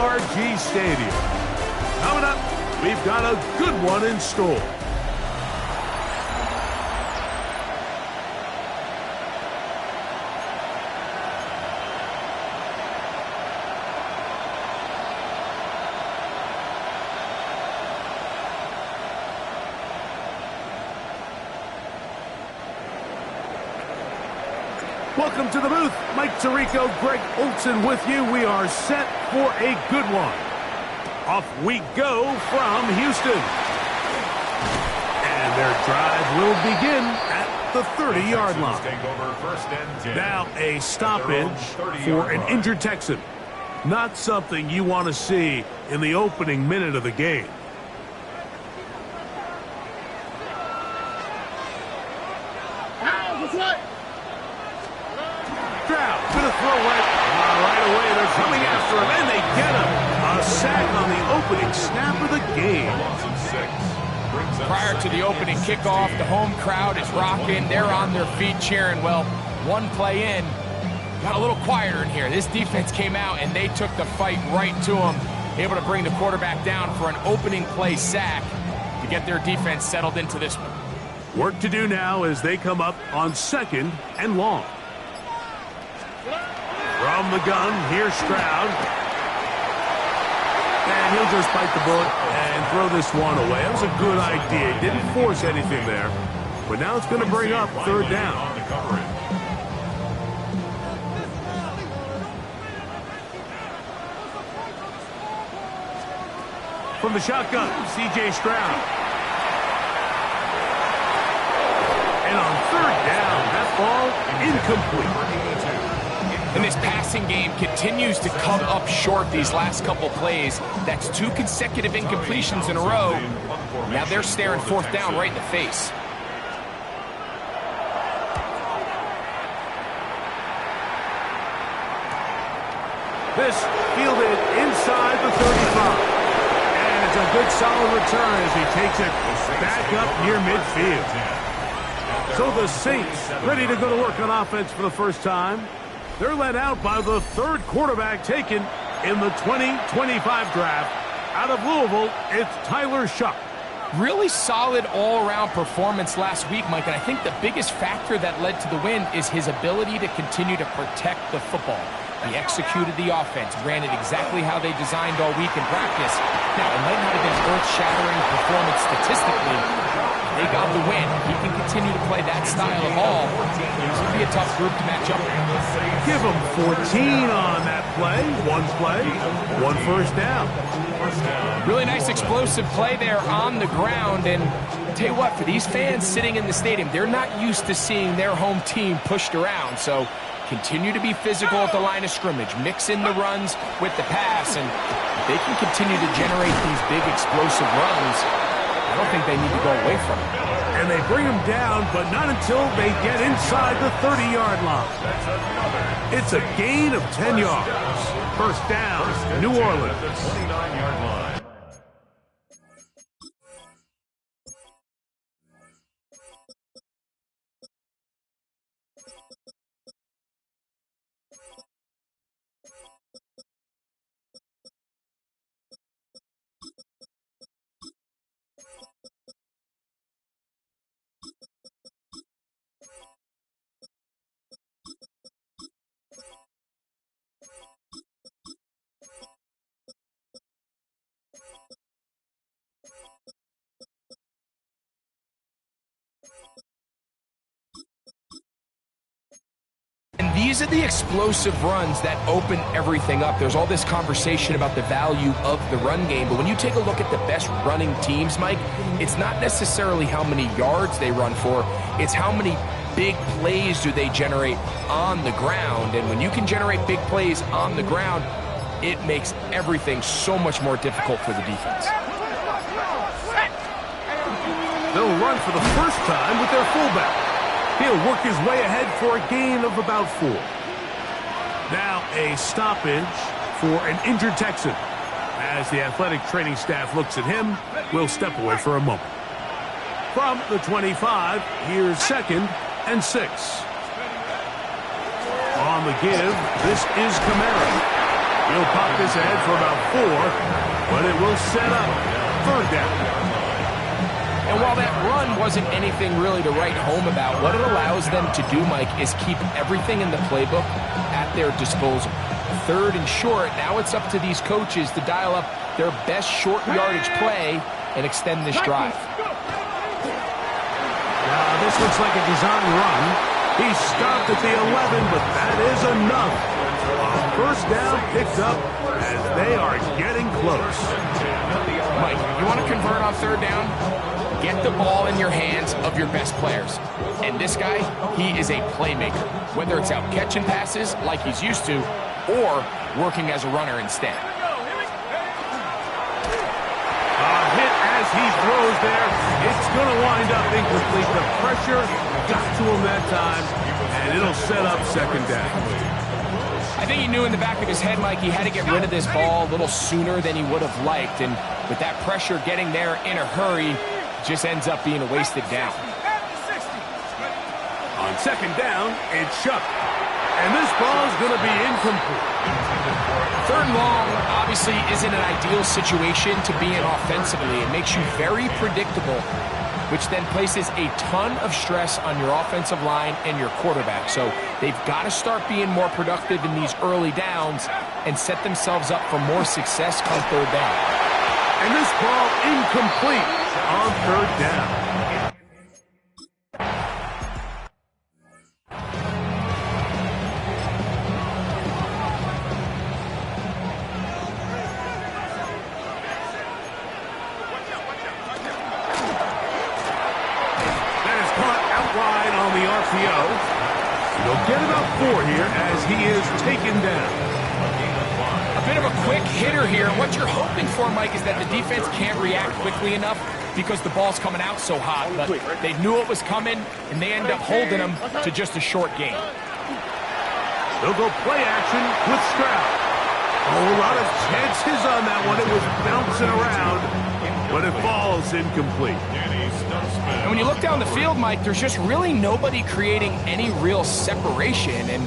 NRG Stadium. Coming up, we've got a good one in store. Welcome to the booth. Mike Tirico, Greg Olson with you. We are set for a good one. Off we go from Houston. And their drive will begin at the 30-yard line. Now a stoppage for an injured Texan. Not something you want to see in the opening minute of the game. Right away, they're coming after him, and they get him. A sack on the opening snap of the game. Prior to the opening kickoff, the home crowd is rocking. They're on their feet cheering. Well, one play in, got a little quieter in here. This defense came out, and they took the fight right to him, able to bring the quarterback down for an opening play sack to get their defense settled into this one. Work to do now as they come up on 2nd and long. From the gun, here's Stroud. And he'll just bite the bullet and throw this one away. That was a good idea. He didn't force anything there. But now it's going to bring up 3rd down. From the shotgun, C.J. Stroud. And on 3rd down, that ball incomplete. And this passing game continues to come up short these last couple plays. That's 2 consecutive incompletions in a row. Now they're staring 4th down right in the face. This fielded inside the 35. And it's a good solid return as he takes it back up near midfield. So the Saints ready to go to work on offense for the first time. They're led out by the 3rd quarterback taken in the 2025 draft. Out of Louisville, it's Tyler Shuck. Really solid all-around performance last week, Mike, and I think the biggest factor that led to the win is his ability to continue to protect the football. He executed the offense, ran it exactly how they designed all week in practice. Now, it might not have been earth-shattering performance statistically. They got the win. He can continue to play that style of ball. It's going to be a tough group to match up with. Give him 14 on that play. 1 first down. Really nice explosive play there on the ground. And I'll tell you what, for these fans sitting in the stadium, they're not used to seeing their home team pushed around. So continue to be physical at the line of scrimmage. Mix in the runs with the pass. And if they can continue to generate these big explosive runs, I don't think they need to go away from it. And they bring him down, but not until they get inside the 30-yard line. It's a gain of 10 yards. First down, New Orleans. 29-yard line. And these are the explosive runs that open everything up. There's all this conversation about the value of the run game, but when you take a look at the best running teams, Mike, it's not necessarily how many yards they run for, it's how many big plays do they generate on the ground. And when you can generate big plays on the ground, it makes everything so much more difficult for the defense. They'll run for the first time with their fullback. He'll work his way ahead for a gain of about 4. Now a stoppage for an injured Texan. As the athletic training staff looks at him, we'll step away for a moment. From the 25, here's 2nd and 6. On the give, this is Kamara. He'll pop this ahead for about 4, but it will set up 3rd down. And while that run wasn't anything really to write home about, what it allows them to do, Mike, is keep everything in the playbook at their disposal. 3rd and short, now it's up to these coaches to dial up their best short yardage play and extend this drive. Now this looks like a design run. He stopped at the 11, but that is enough. First down picked up as they are getting close. Mike, you want to convert on 3rd down? Get the ball in your hands of your best players. And this guy, he is a playmaker. Whether it's out catching passes like he's used to, or working as a runner instead. Hit as he throws there. It's going to wind up incomplete. The pressure got to him that time, and it'll set up 2nd down. I think he knew in the back of his head, Mike, he had to get rid of this ball a little sooner than he would have liked. And with that pressure getting there in a hurry, it just ends up being a wasted down. On 2nd down, it's Chuck. And this ball is going to be incomplete. 3rd and long obviously isn't an ideal situation to be in offensively. It makes you very predictable, which then places a ton of stress on your offensive line and your quarterback. So they've got to start being more productive in these early downs and set themselves up for more success come 3rd down. And this ball incomplete on 3rd down. He'll get about 4 here as he is taken down. A bit of a quick hitter here. What you're hoping for, Mike, is that the defense can't react quickly enough because the ball's coming out so hot. But they knew it was coming, and they end up holding him to just a short gain. They'll go play action with Stroud. A whole lot of chances on that one. It was bouncing around, but it falls incomplete. And when you look down the field, Mike, there's just really nobody creating any real separation. And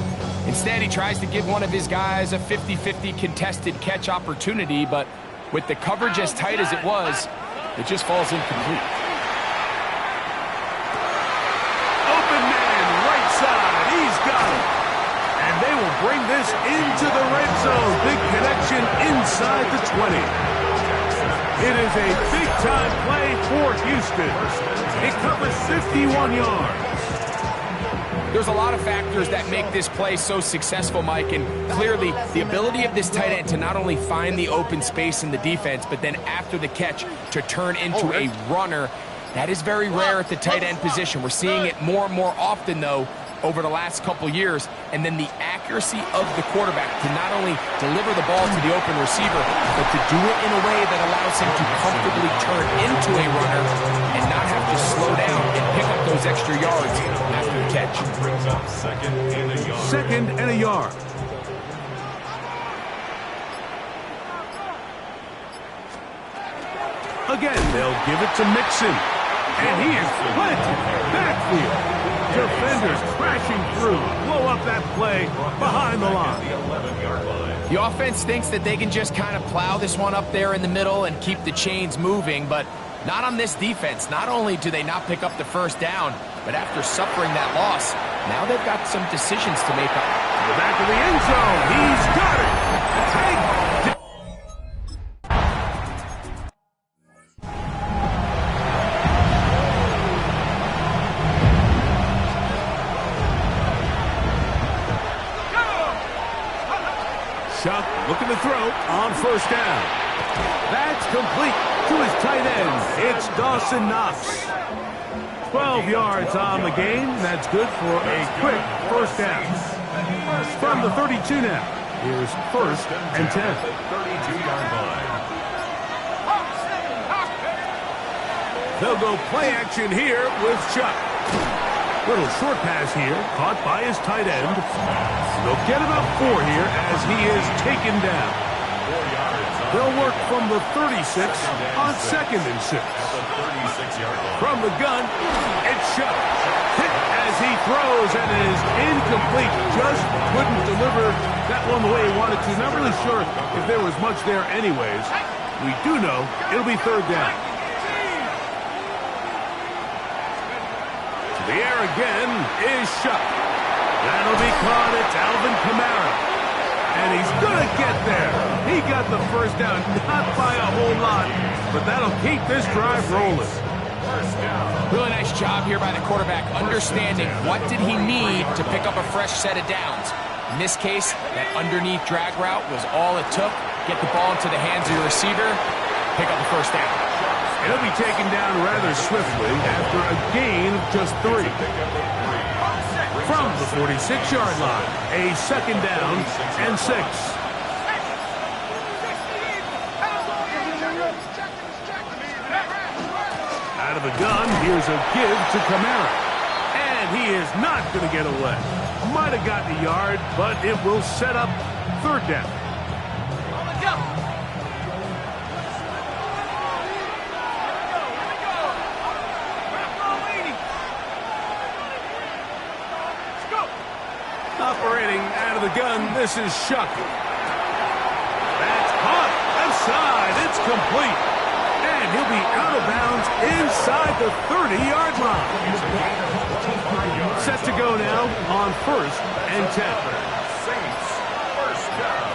instead, he tries to give one of his guys a 50-50 contested catch opportunity. But with the coverage as tight as it was, it just falls incomplete. Open man, right side. He's got it. And they will bring this into the red zone. Big connection inside the 20. It is a big-time play for Houston. It covers 51 yards. There's a lot of factors that make this play so successful, Mike, and clearly the ability of this tight end to not only find the open space in the defense, but then after the catch to turn into a runner. That is very rare at the tight end position. We're seeing it more and more often, though, over the last couple years. And then the accuracy of the quarterback to not only deliver the ball to the open receiver, but to do it in a way that allows him to comfortably turn into a runner and not have to slow down and pick up those extra yards after the catch. Second and a yard. Again, they'll give it to Mixon. And he is planted backfield. Defenders crashing through. Blow up that play behind the line. The offense thinks that they can just kind of plow this one up there in the middle and keep the chains moving, but not on this defense. Not only do they not pick up the 1st down, but after suffering that loss, now they've got some decisions to make up. To the back of the end zone. He's got it. Take. Chuck looking to throw on 1st down. That's complete to his tight end. It's Dawson Knox. 12 yards on the game. That's good for a quick 1st down. From the 32 now. Here's 1st and 10. They'll go play action here with Chuck. Little short pass here, caught by his tight end. They'll get about 4 here as he is taken down. They'll work from the 36 on 2nd and 6. From the gun, it's Chuck. Hit as as he throws and is incomplete. Just couldn't deliver that one the way he wanted to. Not really sure if there was much there anyways. We do know it'll be third down. To the air again is Shuck. That'll be caught. It's Alvin Kamara. And he's going to get there. He got the first down, not by a whole lot, but that'll keep this drive rolling. Really nice job here by the quarterback, understanding what did he need to pick up a fresh set of downs. In this case, that underneath drag route was all it took. Get the ball into the hands of your receiver, pick up the first down. He'll be taken down rather swiftly after a gain of just 3. From the 46-yard line, a second down and 6. Out of the gun, here's a give to Kamara. And he is not going to get away. Might have gotten a yard, but it will set up third down. Operating out of the gun, this is Shuck. That's caught. Left side. It's complete. And he'll be out of bounds inside the 30-yard line. Set to go now on 1st and 10. Saints, first down.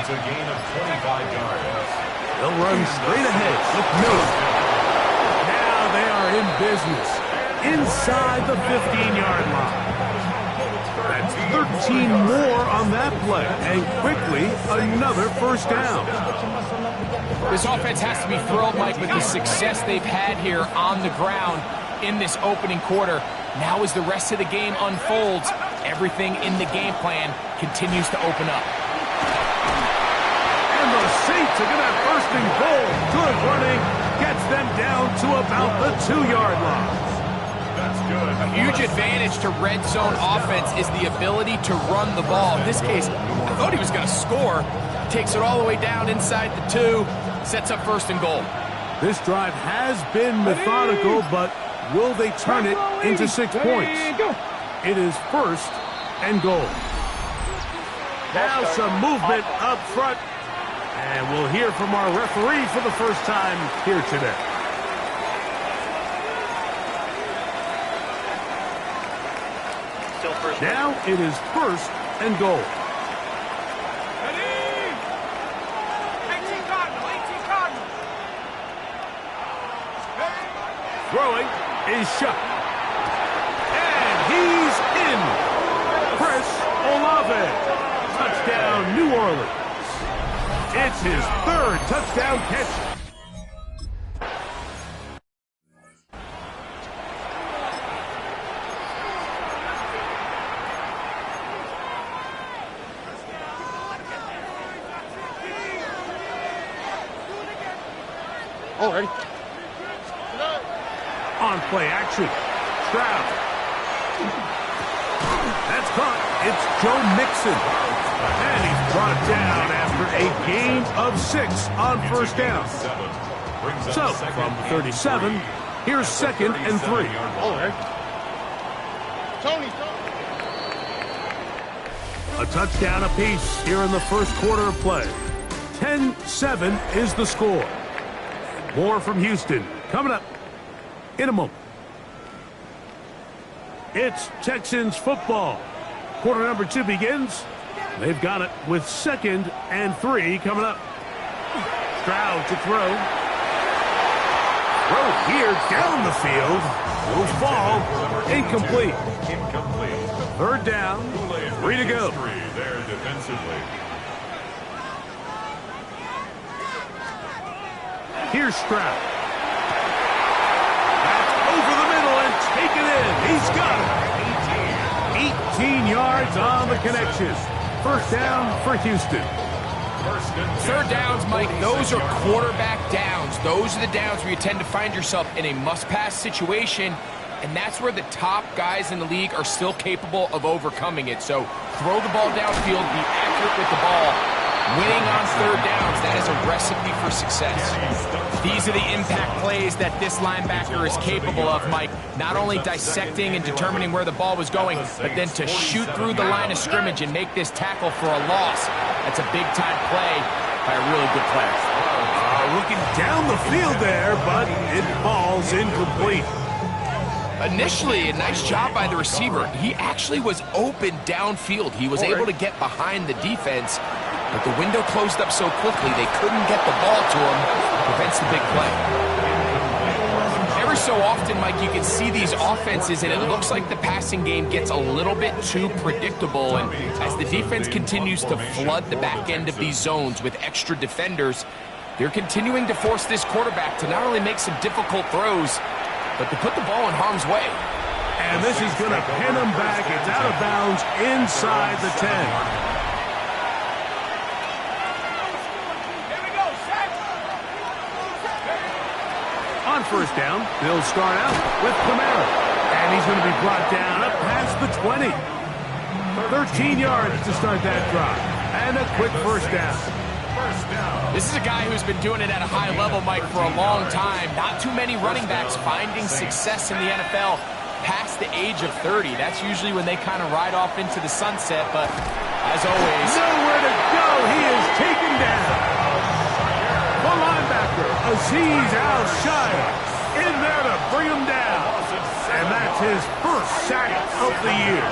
It's a gain of 25 yards. They'll run straight ahead with Miller. Now they are in business inside the 15-yard line. That's 13 more on that play, and quickly another first down. This offense has to be thrilled, Mike, with the success they've had here on the ground in this opening quarter. Now as the rest of the game unfolds, everything in the game plan continues to open up. And the Saints are going to have first and goal. Good running gets them down to about the 2-yard line. A huge advantage to red zone offense is the ability to run the ball. In this case, I thought he was going to score. Takes it all the way down inside the 2, sets up first and goal. This drive has been methodical, but will they turn it into 6 points? It is first and goal. Now some movement up front, and we'll hear from our referee for the first time here today. Now it is first and goal. Throwing is Shuck. And he's in. Chris Olave. Touchdown, New Orleans. It's his 3rd touchdown catch. Already. On play action. Stroud. That's caught. It's Joe Mixon. And he's brought down after a gain of 6 on first down. So, from 37, here's 2nd and 3. Already. Tony. A touchdown apiece here in the first quarter of play. 10-7 is the score. More from Houston coming up in a moment. It's Texans football. Quarter number 2 begins. They've got it with 2nd and 3 coming up. Stroud to throw. Throw here down the field. Will fall. Incomplete. Third down. 3 to go. There defensively. Here's Stroud. That's over the middle and taken in. He's got it. 18 yards on the connection. First down for Houston. Third downs, Mike, those are quarterback downs. Those are the downs where you tend to find yourself in a must-pass situation, and that's where the top guys in the league are still capable of overcoming it. So throw the ball downfield, be accurate with the ball, Winning on third downs, that is a recipe for success. These are the impact plays that this linebacker is capable of, Mike. Not only dissecting and determining where the ball was going, but then to shoot through the line of scrimmage and make this tackle for a loss. That's a big-time play by a really good player. Looking down the field there, but it falls incomplete. Initially, a nice job by the receiver. He actually was open downfield. He was able to get behind the defense, but the window closed up so quickly they couldn't get the ball to him. Prevents the big play. Every so often, Mike, you can see these offenses, and it looks like the passing game gets a little bit too predictable. And as the defense continues to flood the back end of these zones with extra defenders, they're continuing to force this quarterback to not only make some difficult throws, but to put the ball in harm's way. And this is going to pin him back. It's out of bounds inside the 10. On first down, they'll start out with Kamara. And he's going to be brought down up past the 20. 13 yards to start that drive. And a quick first down. This is a guy who's been doing it at a high level, Mike, for a long time. Not too many running backs finding success in the NFL past the age of 30. That's usually when they kind of ride off into the sunset, but as always... Nowhere to go. He is taken down. The linebacker, Azeez Al-Shire, in there to bring him down. And that's his first sack of the year.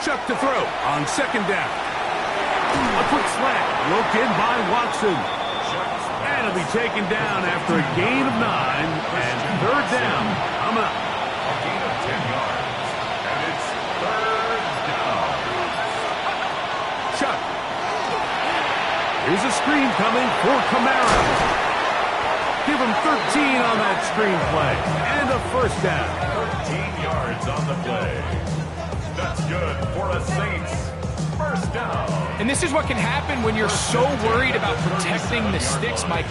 Chuck to throw on second down. A quick slant, roped in by Watson. And he'll be taken down after a gain of 9, and third down. I'm out. A gain of 10 yards. And it's third down. Chuck. Here's a screen coming for Kamara. Give him 13 on that screen play. And a first down. 13 yards on the play. That's good for a Saints. First down. And this is what can happen when you're so worried about protecting the sticks, Mike.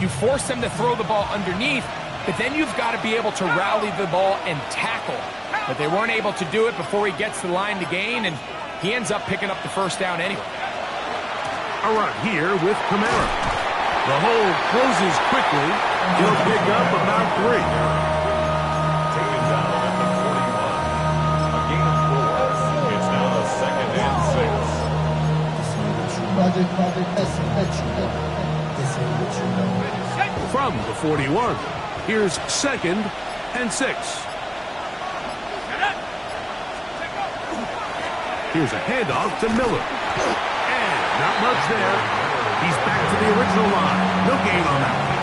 You force them to throw the ball underneath, but then you've got to be able to rally the ball and tackle. But they weren't able to do it before he gets the line to gain, and he ends up picking up the first down anyway. A run here with Kamara. The hole closes quickly. He'll pick up about 3. Taken down at the 41. A gain of 4. It's now a second and 6. From the 41, here's second and 6. Here's a handoff to Miller. And not much there. He's back to the original line. No gain on that one.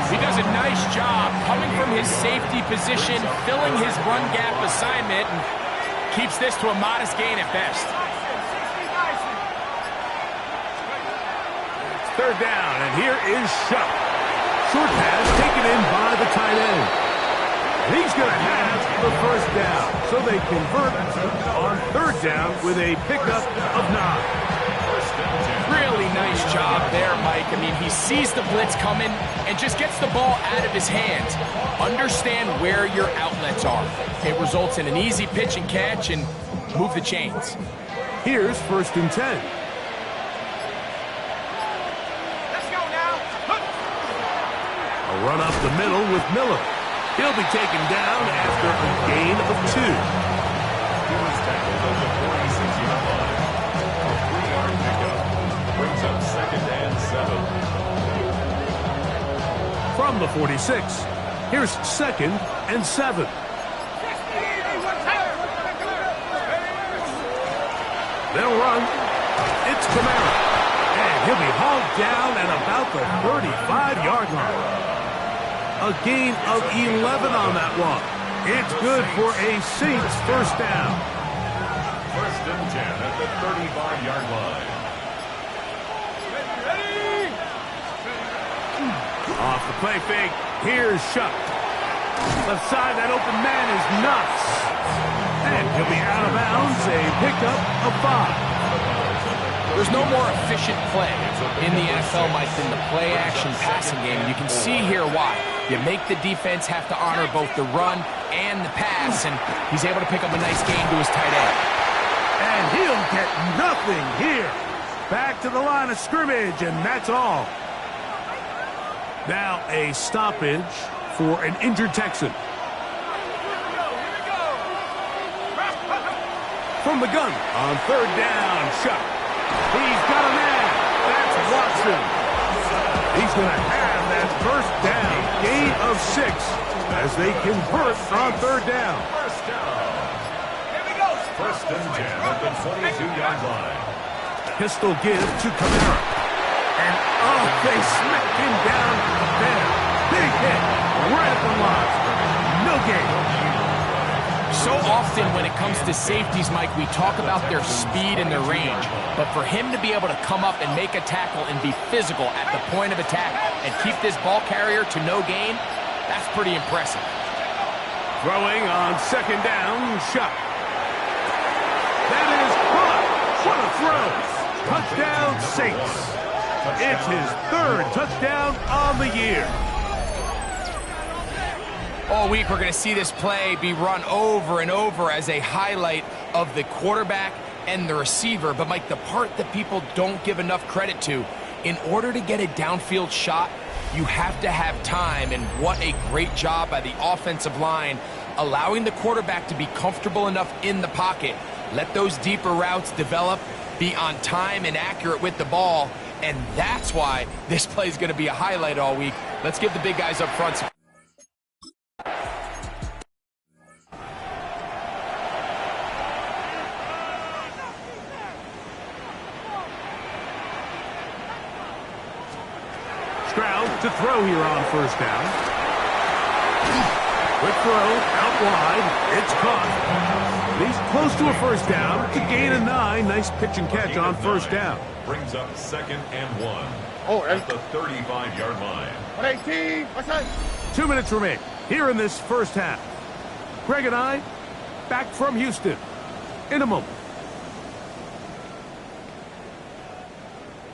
He does a nice job coming from his safety position, filling his run gap assignment, and keeps this to a modest gain at best. Third down, and here is Shuck. Short pass taken in by the tight end. And he's going to have the first down. So they convert on third down with a pickup of 9. Really nice job there, Mike. I mean, he sees the blitz coming and just gets the ball out of his hands. Understand where your outlets are. It results in an easy pitch and catch and move the chains. Here's first and 10. A run up the middle with Miller. He'll be taken down after a gain of 2. He was tackled at the 46-yard line. A 3-yard pickup brings up second and 7. From the 46, here's second and 7. They'll run. It's Kamara. And he'll be hauled down at about the 35-yard line. A gain of 11 on that one. It's good for a Saints first down. First and 10 at the 35-yard line. Off the play fake. Here's Shuck. Left side, that open man is nuts. And he'll be out of bounds. A pickup of 5. There's no more efficient play in the NFL, Mike, than the play-action passing game. You can see here why. You make the defense have to honor both the run and the pass, and he's able to pick up a nice gain to his tight end. And And he'll get nothing here. Back to the line of scrimmage, and that's all. Now a stoppage for an injured Texan. From the gun on third down, shot. He's got a man. That's Watson. He's going to have that first down. Gain of 6 as they convert on third down. First down. First and 10 at the 22-yard line. Pistol give to Kamara. And oh, they smacked him down there. Big hit right at the line. No gain. So often when it comes to safeties, Mike, we talk about their speed and their range. But for him to be able to come up and make a tackle and be physical at the point of attack and keep this ball carrier to no gain, that's pretty impressive. Throwing on second down, shot. That is caught. What a throw. Touchdown, Saints. It's his third touchdown on the year. All week, we're going to see this play be run over and over as a highlight of the quarterback and the receiver. But, Mike, the part that people don't give enough credit to, in order to get a downfield shot, you have to have time. And what a great job by the offensive line, allowing the quarterback to be comfortable enough in the pocket. Let those deeper routes develop, be on time and accurate with the ball. And that's why this play is going to be a highlight all week. Let's give the big guys up front some. To throw here on first down. Quick throw, out wide. It's caught. He's close to a first down. It's a gain of 9. Nice pitch and catch on first down. Brings up second and 1. Oh, at the 35-yard line. 118. What's that? 2 minutes remain here in this first half. Greg and I back from Houston in a moment.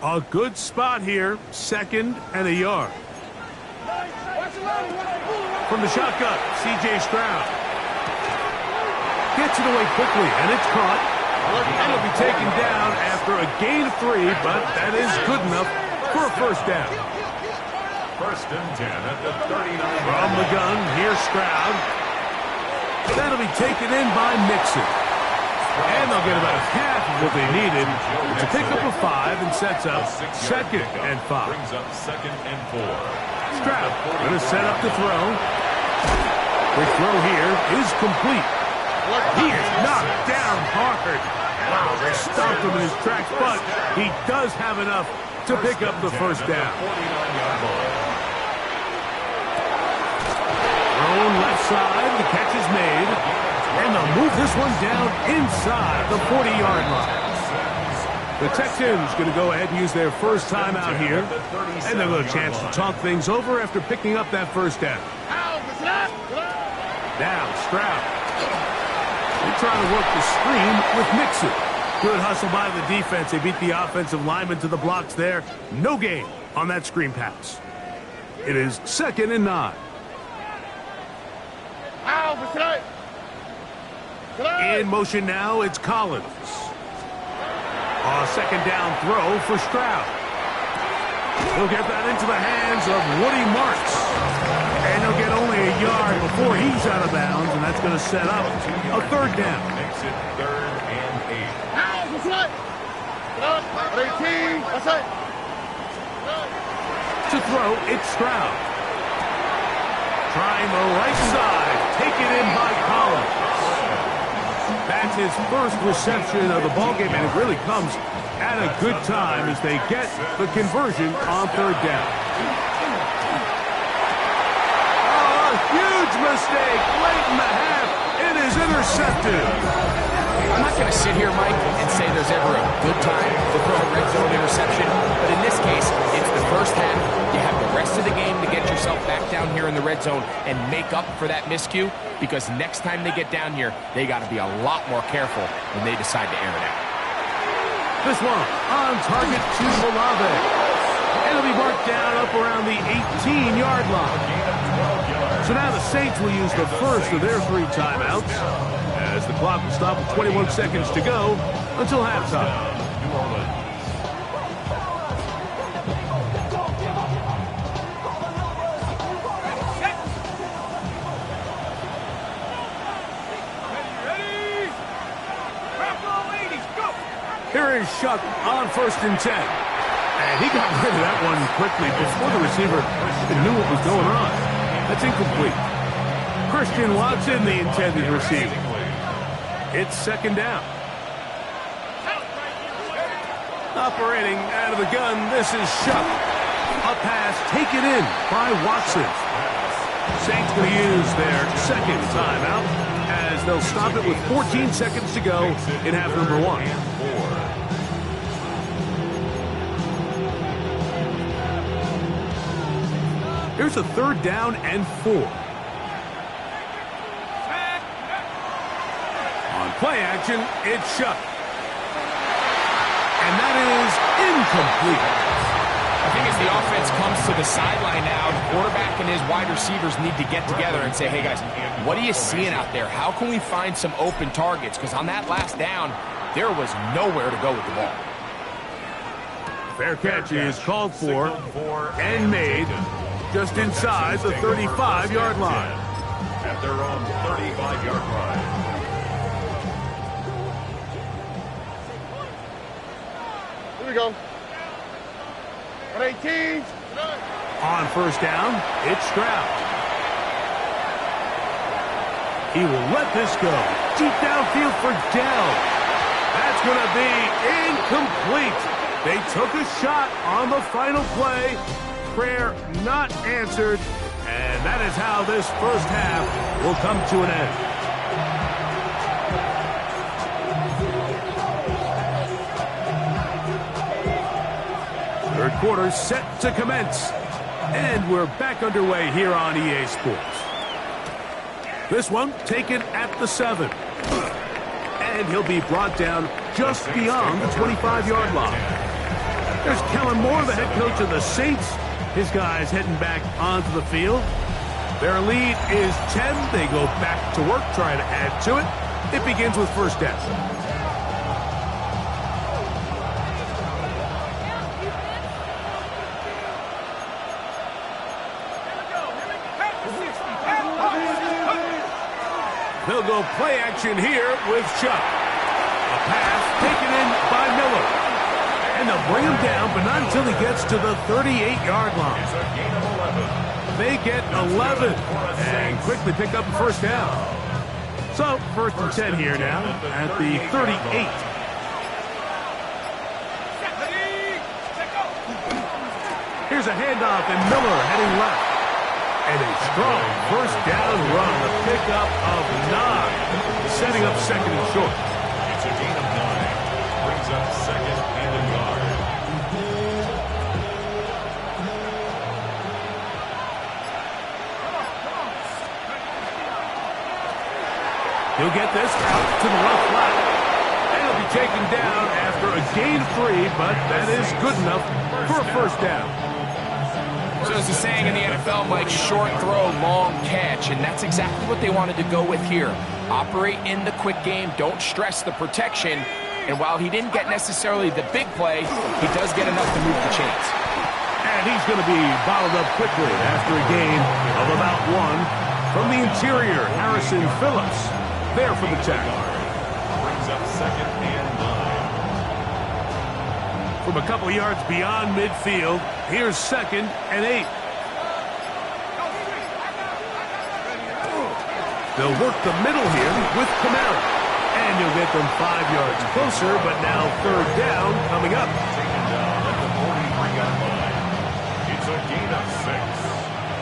A good spot here, second and a yard. From the shotgun, C.J. Stroud. Gets it away quickly, and it's caught. And it'll be taken down after a gain of 3, but that is good enough for a first down. First and 10 at the 39. From the gun, here's Stroud. That'll be taken in by Mixon. And they'll get about half of what they needed. It's a pickup of 5 and sets up second and 5. Brings up second and 4. Stroud going to set up the throw. The throw here is complete. He is knocked down hard. Wow, they stopped him in his tracks, but he does have enough to pick up the first down. Thrown left side, the catch is made. And they'll move this one down inside the 40-yard line. The Texans going to go ahead and use their first time out here. And they'll get a chance to talk things over after picking up that first down. Now, Stroud. They're trying to work the screen with Mixon. Good hustle by the defense. They beat the offensive lineman to the blocks there. No gain on that screen pass. It is second and 9. In motion now, it's Collins. A second down throw for Stroud. He'll get that into the hands of Woody Marks. And he'll get only a yard before he's out of bounds, and that's going to set up a third down. Makes it third and 8. To throw, it's Stroud. Trying the right side. Taken in by Collins. That's his first reception of the ballgame, and it really comes at a good time as they get the conversion on third down. Oh, a huge mistake late in the half. It is intercepted. I'm not going to sit here, Mike, and say there's ever a good time to throw a red zone interception, but in this case, it's the first half. You have the rest of the game to get yourself back down here in the red zone and make up for that miscue, because next time they get down here, they got to be a lot more careful when they decide to air it out. This one on target to Olave. And it'll be marked down up around the 18-yard line. So now the Saints will use the first of their 3 timeouts as as the clock will stop with 21 seconds to go until halftime. New Orleans. Here is Shuck on 1st and 10. And he got rid of that one quickly before the receiver even knew what was going on. That's incomplete. Christian Watson, the intended receiver. It's 2nd down. Operating out of the gun, this is Shuck. A pass taken in by Watson. Saints going to use their 2nd timeout as they'll stop it with 14 seconds to go in half number 1. Here's a 3rd down and 4. On play action, it's Shuck. And that is incomplete. I think as the offense comes to the sideline now, the quarterback and his wide receivers need to get together and say, hey guys, what are you seeing out there? How can we find some open targets? Because on that last down, there was nowhere to go with the ball. Fair catch is called for and made just inside the 35-yard line. At their own 35-yard line. Here we go. 18. On 1st down, it's Stroud. He will let this go. Deep downfield for Dell. That's going to be incomplete. They took a shot on the final play. Prayer not answered. And that is how this first half will come to an end. Third quarter set to commence. And we're back underway here on EA Sports. This one taken at the 7. And he'll be brought down just beyond the 25-yard line. There's Kellen Moore, the head coach of the Saints. His guys heading back onto the field. Their lead is 10. They go back to work, trying to add to it. It begins with 1st down. They'll go play action here with Chuck. A pass taken in by Miller. And they'll bring him down, but not until he gets to the 38-yard line. It's a gain of 11. They get 11 and quickly pick up a 1st down. So, 1st and 10 here now at the 38. Here's a handoff, and Miller heading left. And a strong 1st down run, a pickup of 9, setting up 2nd and short. It's a gain of 9. Brings up 2nd and a yard. He'll get this out to the left flat. And he'll be taken down after a gain of 3, but that is good enough for a 1st down. So as the saying in the NFL, Mike, short throw, long catch, and that's exactly what they wanted to go with here. Operate in the quick game, don't stress the protection, and while he didn't get necessarily the big play, he does get enough to move the chains. And he's going to be bottled up quickly after a gain of about 1 from the interior, Harrison Phillips, there for the tackle. Brings up 2nd and 9. From a couple yards beyond midfield, here's 2nd and 8. They'll work the middle here with Kamara. And you'll get them 5 yards closer, but now 3rd down coming up. Taken down at the 43-yard line. It's a gain of 6.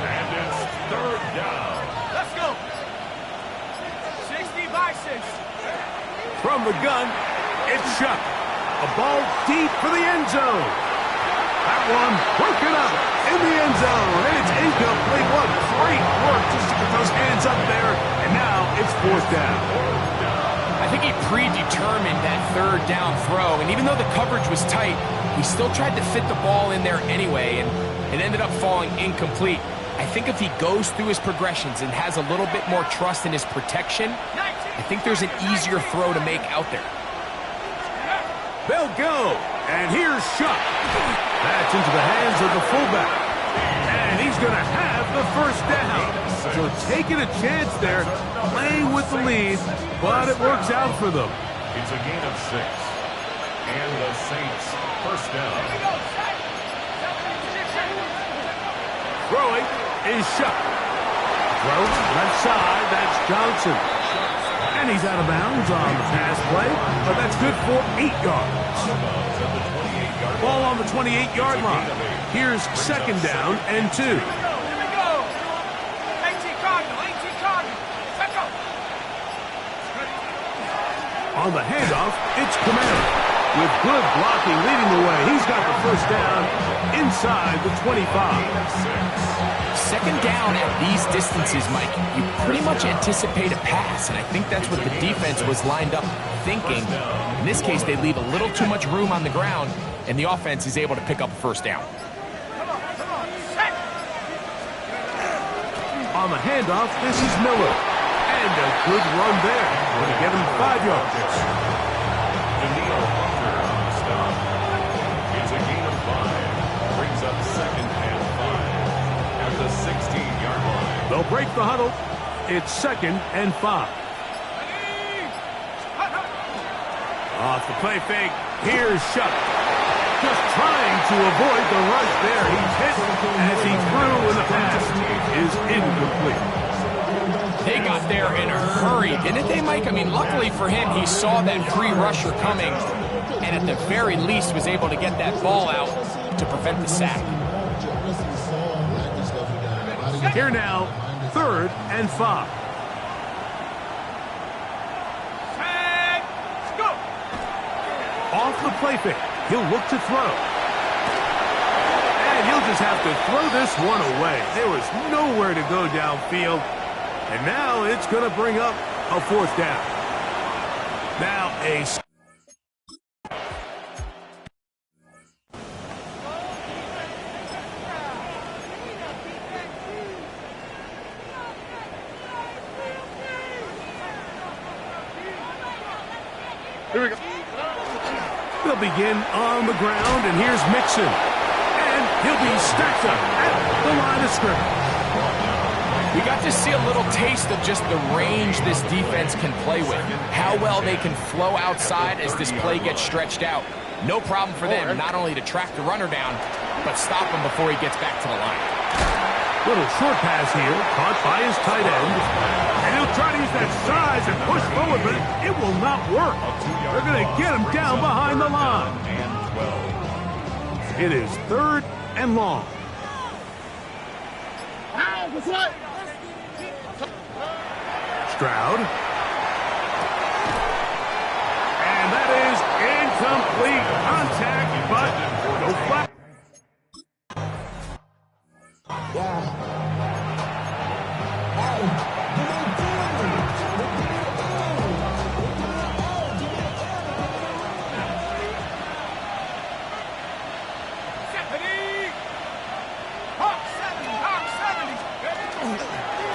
And it's 3rd down. Let's go. 60 by 6. From the gun, it's Shuck. A ball deep for the end zone. That one broken up in the end zone. And it's incomplete. What great work just to get those hands up there. And now it's 4th down. I think he predetermined that 3rd down throw, and even though the coverage was tight, he still tried to fit the ball in there anyway, and it ended up falling incomplete. I think if he goes through his progressions and has a little bit more trust in his protection, I think there's an easier throw to make out there. They'll go, and here's Shuck. That's into the hands of the fullback. And he's going to have the first down. So taking a chance there, playing with the lead, but it works out for them. It's a gain of 6. And the Saints first down. Throwing is Shuck. Throw left side, that's Johnson. And he's out of bounds on the pass play, but that's good for 8 yards. Ball on the 28-yard line. Here's second down and 2. Here we go. 18 Cardinal. Let's go. On the handoff, it's Camaro. With good blocking leading the way, he's got the first down inside the 25. Second down at these distances, Mike, you pretty much anticipate a pass, and I think that's what the defense was lined up thinking. In this case, they leave a little too much room on the ground, and the offense is able to pick up a first down. On the handoff, this is Miller. And a good run there. Going to get him 5 yards. It's a gain of 5. Brings up second and 5 at the 16-yard line. They'll break the huddle. It's second and 5. Off the play fake. Here's Shuck. Just trying to avoid the rush there. He's hit as he threw, and the pass is incomplete. They got there in a hurry, didn't they, Mike? I mean, luckily for him, he saw that free rusher coming, and at the very least was able to get that ball out to prevent the sack. Here now, third and 5. Off the play fake, he'll look to throw. And he'll just have to throw this one away. There was nowhere to go downfield. And now it's going to bring up a fourth down. Now a... Here we go. They'll begin on the ground, and here's Mixon. And he'll be stacked up at the line of scrimmage. We got to see a little taste of just the range this defense can play with. How well they can flow outside as this play gets stretched out. No problem for them not only to track the runner down, but stop him before he gets back to the line. Little short pass here, caught by his tight end. And he'll try to use that size and push forward, but it will not work. They're going to get him down behind the line. It is third and long. Stroud. And that is incomplete contact, but no flag.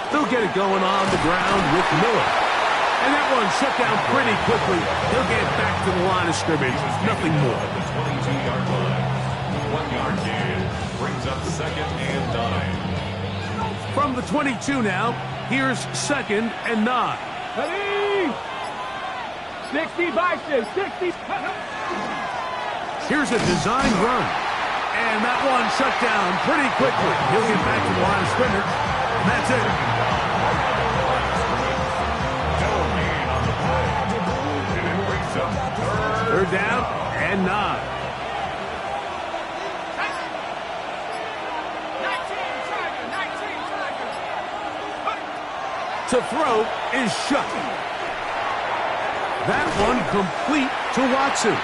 They'll get it going on the ground with Miller. And that one shut down pretty quickly. He'll get back to the line of scrimmage. Nothing more. The 22-yard line. 1 yard gain. Brings up second and 9. From the 22 now, here's second and 9. 60 boxes, 60. Here's a design run. And that one shut down pretty quickly. He'll get back to the line of scrimmage. That's it. Third down and 9. To throw is Shuck. That one complete to Watson.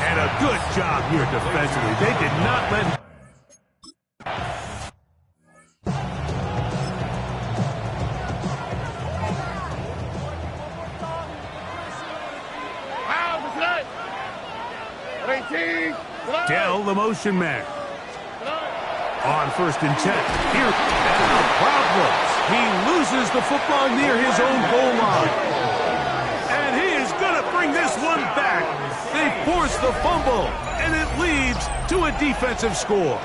And a good job here defensively. They did not let him. Dell, the motion man. On 1st and 10. Here, now problems. He loses the football near his own goal line. And he is going to bring this one back. They force the fumble, and it leads to a defensive score.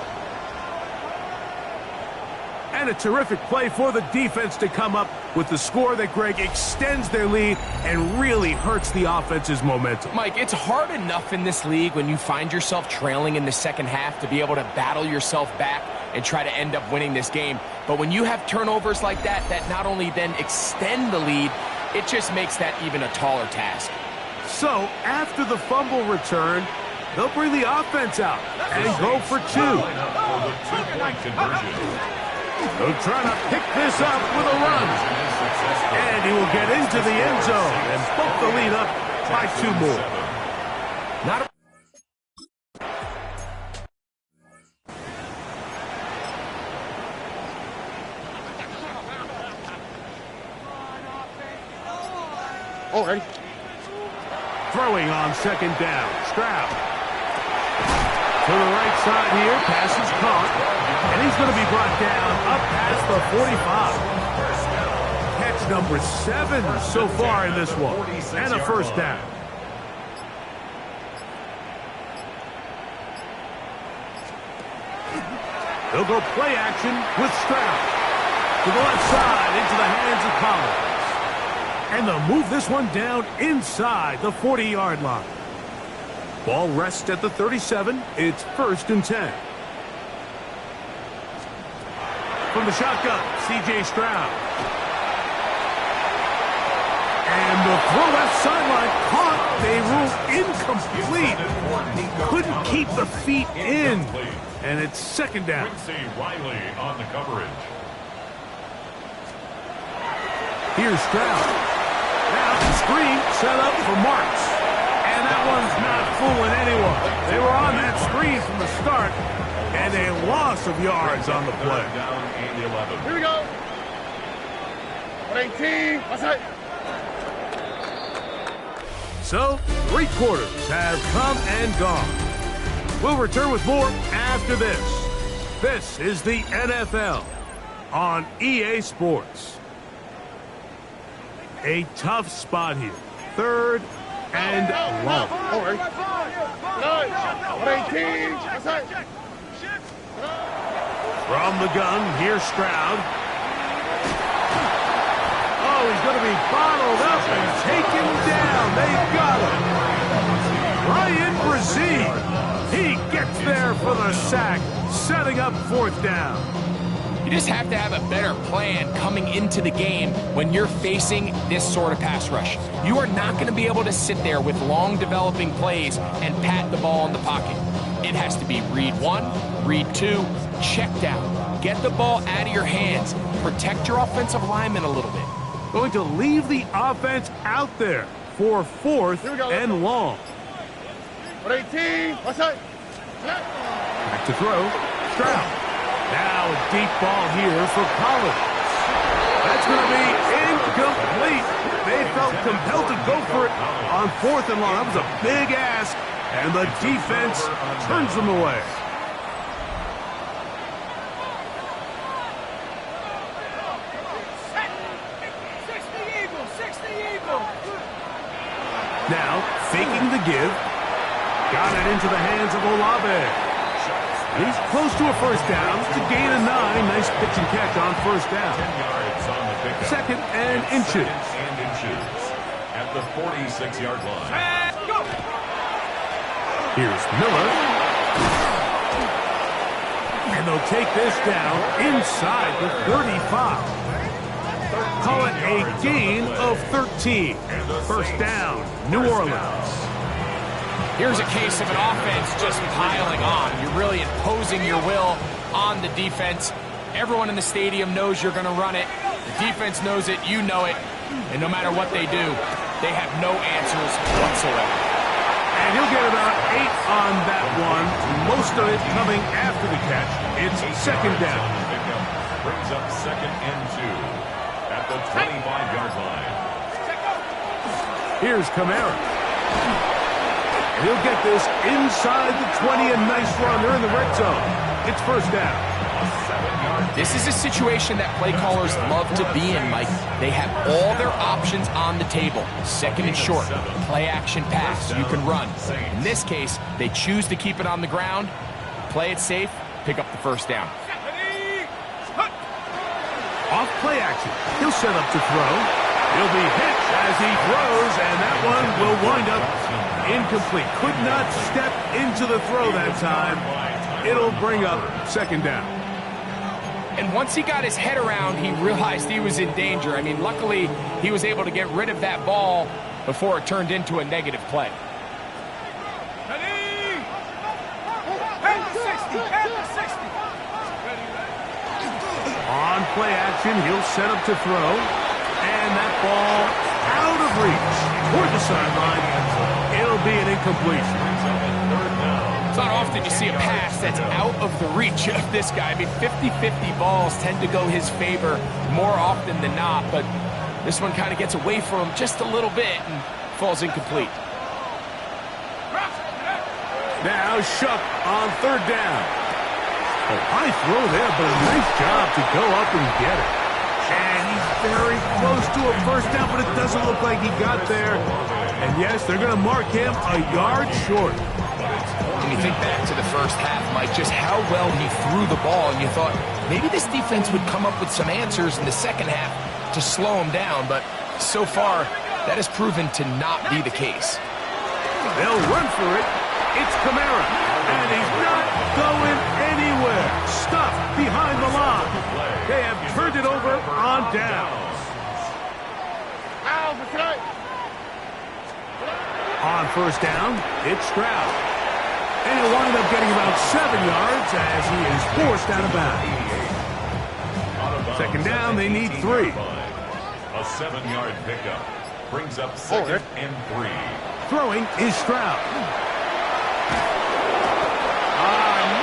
And a terrific play for the defense to come up with the score that, Greg, extends their lead and really hurts the offense's momentum. Mike, it's hard enough in this league when you find yourself trailing in the second half to be able to battle yourself back and try to end up winning this game. But when you have turnovers like that, that not only then extend the lead, it just makes that even a taller task. So, after the fumble return, they'll bring the offense out and go for 2. They'll try to pick this up with a run. And he will get into the end zone and bump the lead up by 2 more. Not a Oh, ready? Throwing on 2nd down. Stroud. To the right side here. Pass is caught. And he's going to be brought down up past the 45. Catch number 7 so far in this one. And a 1st down. They'll go play action with Stroud. To the left side into the hands of Collins. And they'll move this one down inside the 40-yard line. Ball rests at the 37. It's 1st and 10. From the shotgun, C.J. Stroud. And the throw left sideline caught. They rule incomplete. Couldn't keep the feet in. And it's 2nd down. Riley on the coverage. Here's Stroud. Now the screen set up for Marks. And that one's not fooling anyone. They were on that screen from the start. And a loss of yards on the play. Down and 11. Here we go. 118. What's that? So, 3 quarters have come and gone. We'll return with more after this. This is the NFL on EA Sports. A tough spot here. 3rd and long. Oh, ready? 118. What's that? From the gun, here's Stroud. Oh, he's going to be bottled up and taken down. They've got him. Ryan Brazil. He gets there for the sack, setting up 4th down. You just have to have a better plan coming into the game when you're facing this sort of pass rush. You are not going to be able to sit there with long developing plays and pat the ball in the pocket. It has to be read 1, read 2, check down. Get the ball out of your hands. Protect your offensive lineman a little bit. Going to leave the offense out there for 4th and long. 118. What's that? Back to throw. Stroud. Now a deep ball here for Collins. That's going to be incomplete. They felt compelled to go for it on 4th and long. That was a big ask, and the defense turns them away. Now, faking the give. Got it into the hands of Olave. He's close to a 1st down to gain a 9. Nice pitch and catch on 1st down. 10 yards on the pickup. 2nd and inches. And inches at the 46-yard line. Here's Miller. And they'll take this down inside the 35. Call it a gain of 13. 1st down, New Orleans. Here's a case of an offense just piling on. You're really imposing your will on the defense. Everyone in the stadium knows you're going to run it. The defense knows it, you know it. And no matter what they do, they have no answers whatsoever. And he'll get about 8 on that one, most of it coming after the catch. It's 2nd down. Brings up 2nd and 2 at the 25-yard line. Here's Kamara. He'll get this inside the 20, a nice run. They're in the red zone. It's 1st down. This is a situation that play callers love to be in, Mike. They have all their options on the table. Second and short, play action pass, you can run. In this case, they choose to keep it on the ground, play it safe, pick up the first down. Off play action. He'll set up to throw. He'll be hit as he throws, and that one will wind up incomplete. Could not step into the throw that time. It'll bring up second down. And once he got his head around, he realized he was in danger. I mean, luckily, he was able to get rid of that ball before it turned into a negative play. On play action, he'll set up to throw. And that ball out of reach toward the sideline. It'll be an incompletion. It's not often you see a pass that's out of the reach of this guy. I mean, 50-50 balls tend to go his favor more often than not, but this one kind of gets away from him just a little bit and falls incomplete. Now Shuck on third down. A high throw there, but a nice job to go up and get it. And he's very close to a first down, but it doesn't look like he got there. And yes, they're going to mark him a yard short. When you think back to the first half, Mike, just how well he threw the ball, and you thought maybe this defense would come up with some answers in the second half to slow him down, but so far, that has proven to not be the case. They'll run for it. It's Kamara, and he's not going anywhere. Stuffed behind the line. They have turned it over on downs. On first down, it's Stroud. And he'll wind up getting about 7 yards as he is forced out of bounds. Second down, they need 3. A 7-yard pickup brings up second and 3. Throwing is Stroud.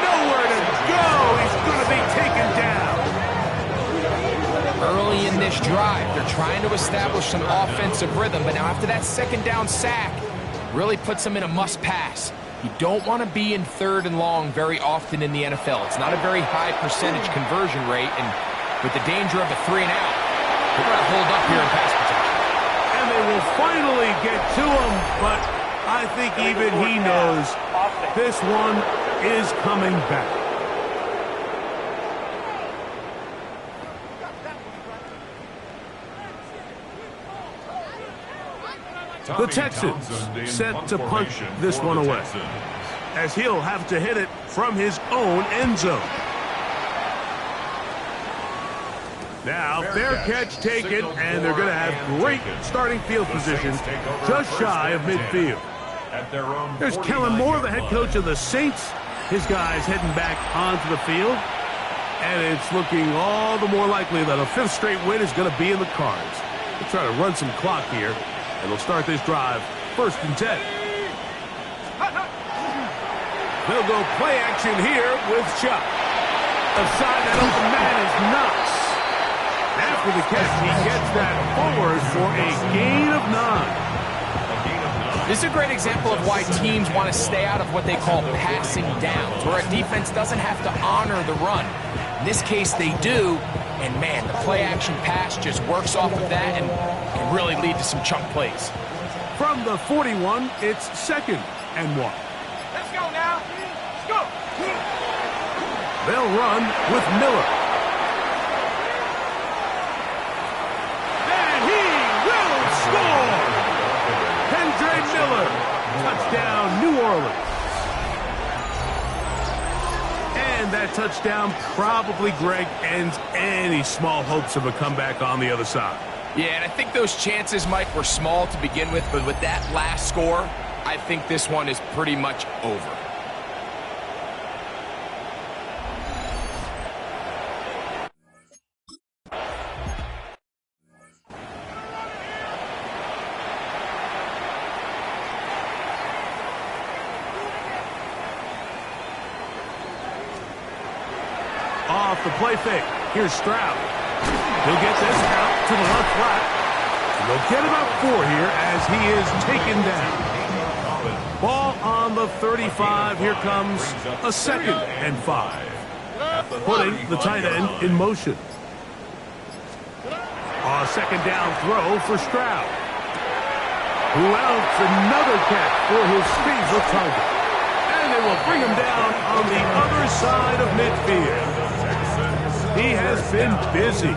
Nowhere to go. He's going to be taken down. Early in this drive, they're trying to establish some offensive rhythm, but now after that second down sack, really puts them in a must-pass. You don't want to be in third and long very often in the NFL. It's not a very high percentage conversion rate, and with the danger of a 3 and out, they're going to hold up here in pass protection. And they will finally get to him, but I think even he knows this one is coming back. The Texans set to punt this one away, as he'll have to hit it from his own end zone. Now, fair catch taken, and they're going to have great starting field position just shy of midfield. There's Kellen Moore, the head coach of the Saints. His guys heading back onto the field. And it's looking all the more likely that a 5th straight win is going to be in the cards. They'll try to run some clock here, and they'll start this drive 1st and 10. They'll go play action here with Chuck. Aside that open man is Knox. After the catch, he gets that forward for a gain of 9. This is a great example of why teams want to stay out of what they call passing downs, where a defense doesn't have to honor the run. In this case, they do, and man, the play-action pass just works off of that and can really lead to some chunk plays. From the 41, it's 2nd and 1. Let's go now. Let's go. They'll run with Miller. And he will score! Miller, touchdown, New Orleans. And that touchdown probably, Greg, ends any small hopes of a comeback on the other side. Yeah, and I think those chances, Mike, were small to begin with, but with that last score, I think this one is pretty much over. Off the play fake. Here's Stroud. He'll get this out to the left flat. And they'll get about 4 here as he is taken down. Ball on the 35. Here comes a 2nd and 5. putting the tight end in motion. A second down throw for Stroud, who outs another catch for his favorite target. And they will bring him down on the other side of midfield. He has been busy.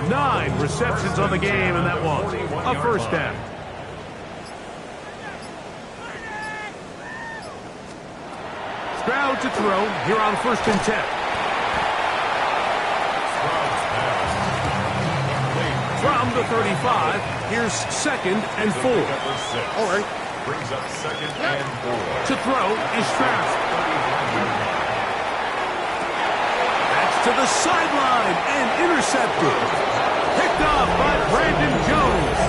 9 receptions on the game, and that was a first down. Stroud to throw here on 1st and 10. From the 35, here's 2nd and 4. All right. Brings up 2nd and 4. To throw is Stroud. That's to the sideline and intercepted. Picked off by Brandon Jones.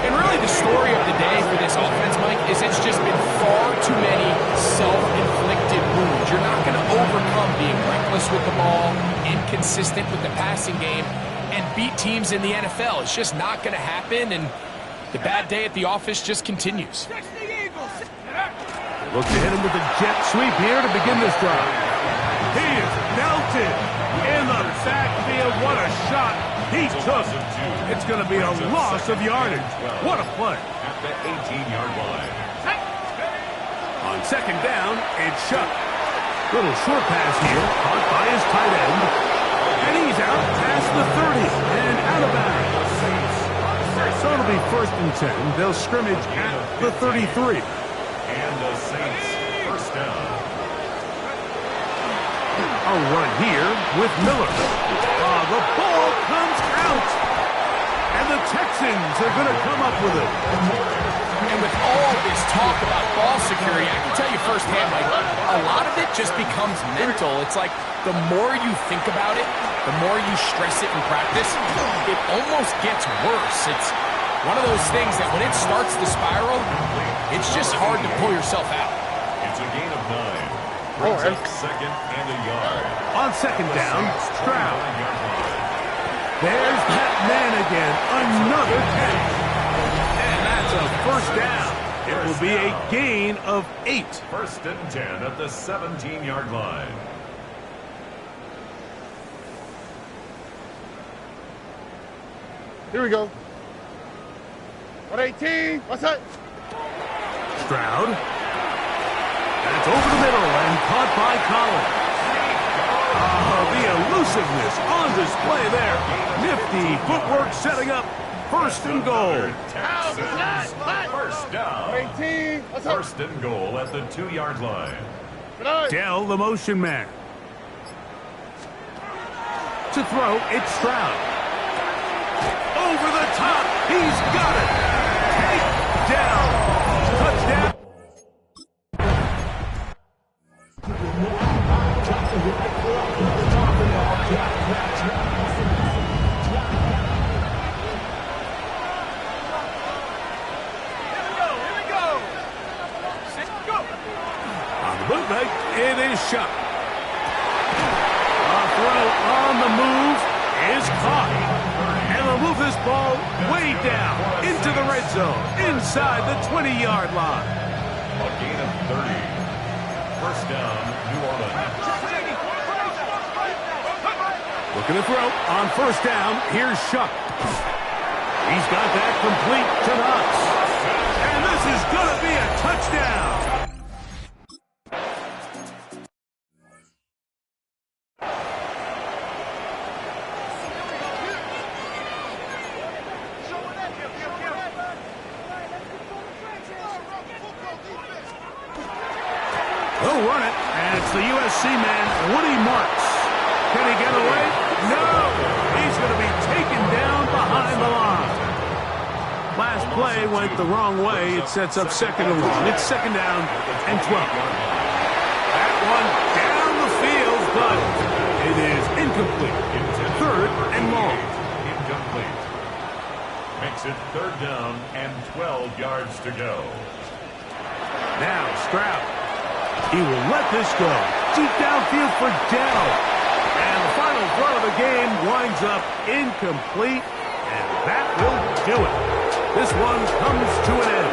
And really the story of the day for this offense, Mike, is it's just been far too many self-inflicted wounds. You're not going to overcome being reckless with the ball, inconsistent with the passing game, and beat teams in the NFL. It's just not going to happen, and the bad day at the office just continues. Look to hit him with a jet sweep here to begin this drive. He is belted in the backfield. What a shot he took. It's going to be a loss of yardage. What a play. At the 18-yard line. On 2nd down, it's Shuck. Little short pass here, caught by his tight end. And he's out past the 30 and out of bounds. So it'll be 1st and 10. They'll scrimmage at the 33. And the Saints first down. A run here with Miller. The ball comes out. And the Texans are going to come up with it. And with all this talk about ball security, I can tell you firsthand, like, a lot of it just becomes mental. It's like the more you think about it, the more you stress it in practice, it almost gets worse. It's one of those things that when it starts to spiral, it's just hard to pull yourself out. It's a gain of 9. Brings up 2nd and a yard. On 2nd down, Stroud. There's that man again. Another catch. And that's a first down. It will be a gain of 8. 1st and 10 at the 17-yard line. Here we go. 118. What's that? Stroud. That's over the middle and caught by Collins. The elusiveness on display there. Nifty footwork setting up 1st and goal. Texans, first down. 118. What's up? 1st and goal at the 2-yard line. Dell, the motion man. To throw, it's Stroud. Over the top. He's got it. Take down. Touchdown. On the bootleg, it is shot. A throw on the move is caught. And they'll move this ball way down into the red zone, inside the 20-yard line. A gain of 30. First down, New Orleans. Looking to throw on 1st down. Here's Shuck. He's got that complete to Knox. And this is going to be a touchdown. They'll run it, and it's the USC man, Woody Marks. Can he get away? No! He's going to be taken down behind the line. Last play went the wrong way. It sets up 2nd and 1. It's 2nd down and 12. That one down the field, but it is incomplete. 3rd and long. Incomplete. Makes it 3rd down and 12 yards to go. Now Stroud. He will let this go. Deep downfield for Dell. And the final throw of the game winds up incomplete. And that will do it. This one comes to an end.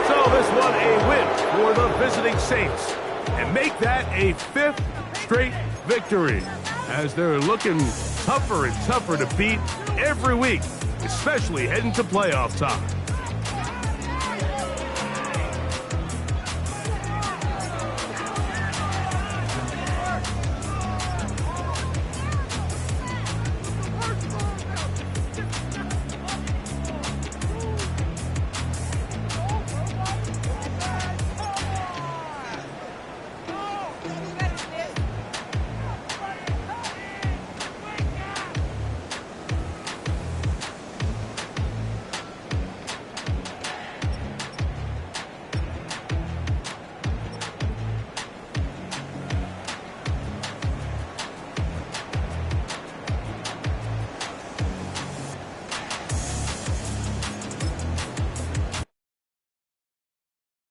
So this one a win for the visiting Saints. And make that a 5th straight victory as they're looking tougher and tougher to beat every week, especially heading to playoff time.